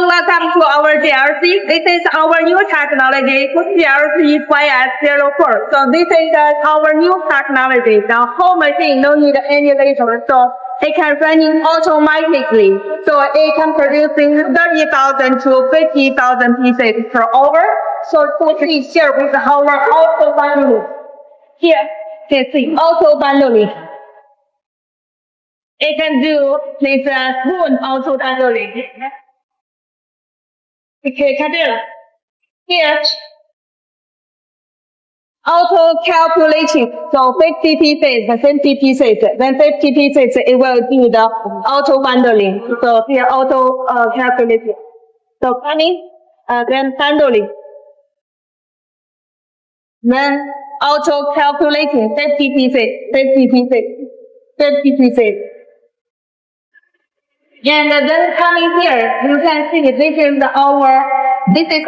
welcome to our GLC. This is our new technology, GLC 5S04. So this is our new technology. The whole machine don't need any labor, so it can run automatically. So it can produce 30,000 to 50,000 pieces per hour. So to see here with our auto bundling. Here, you can see auto bundling. It can do this spoon auto bundling. Okay, can do. Here, auto calculating. So 50 pieces, 50 pieces, then 50 pieces, it will do the auto bundling. So here, auto calculating. So coming, then bundling. Then auto calculating 50 pieces, 50 pieces, 50 pieces. And then coming here, you can see this is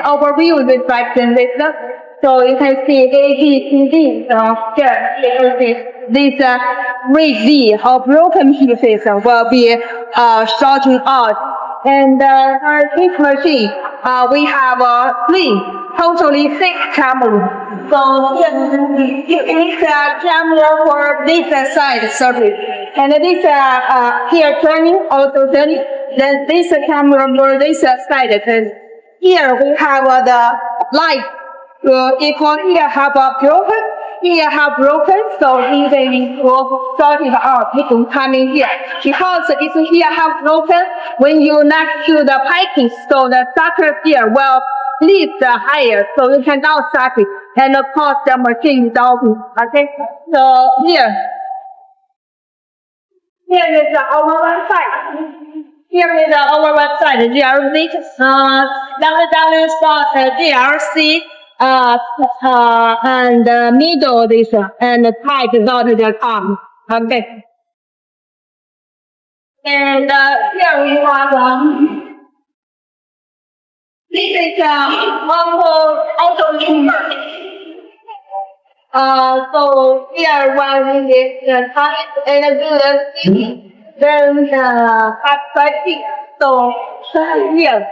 our view reflection system. So you can see A, B, C, D. Here you can see this 3D of broken pieces will be sorting out. And this machine, we have totally 6 cameras. So it's a camera for this side surface. And this here turning, also turning. Then this camera for this side. And here we have the light. It will here have broken, here have broken, so it will sort it out. It will come in here. Because if here have broken, when you next to the piping, so the sucker here will lift higher, so you cannot suck it. And of course the machine down. Okay, so here is our website. Here is our website, GLC, www.glc, and middle this, and type.com. Okay. And here we have this is auto limber. So here one is time and good, then cut plastic. So here.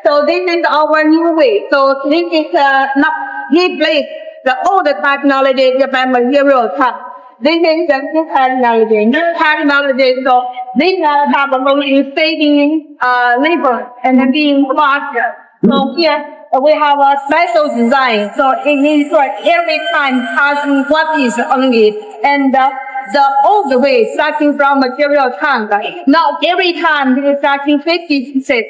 So this is our new way. So this is not replace the old technology by material cut. This is the new technology. New technology. So this is saving labor and being faster. So here we have a special design. So it means like every time passing one piece only, and the old way starting from material tank. Now every time it is starting 50 pieces.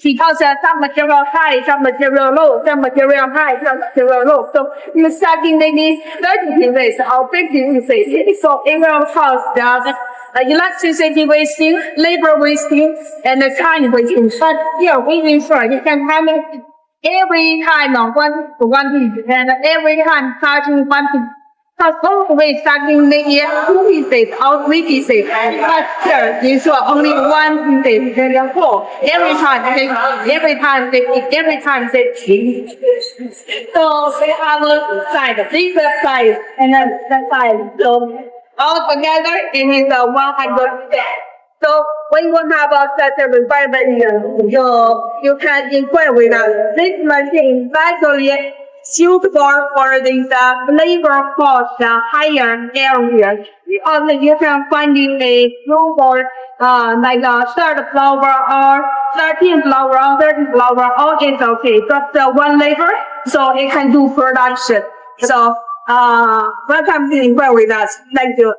Because some material high, some material low, some material high, some material low. So you're starting maybe 30 pieces or 50 pieces. So it will cause the electricity wasting, labor wasting, and the time wasting. But here we ensure you can have it every time on one piece, and every time charging one piece. Because always starting maybe 2 pieces or 3 pieces, but here you show only 1 piece, and therefore every time they change. So we have a side, this side, and then that side. So all together it is 100. So when you have such a requirement, you can inquire with us. This machine actually suitable for this labor cost higher areas. Because you can find in a floor like a 3rd floor or 13th floor or 30th floor, all is okay. Just one labor, so it can do production. So welcome to inquire with us. Thank you.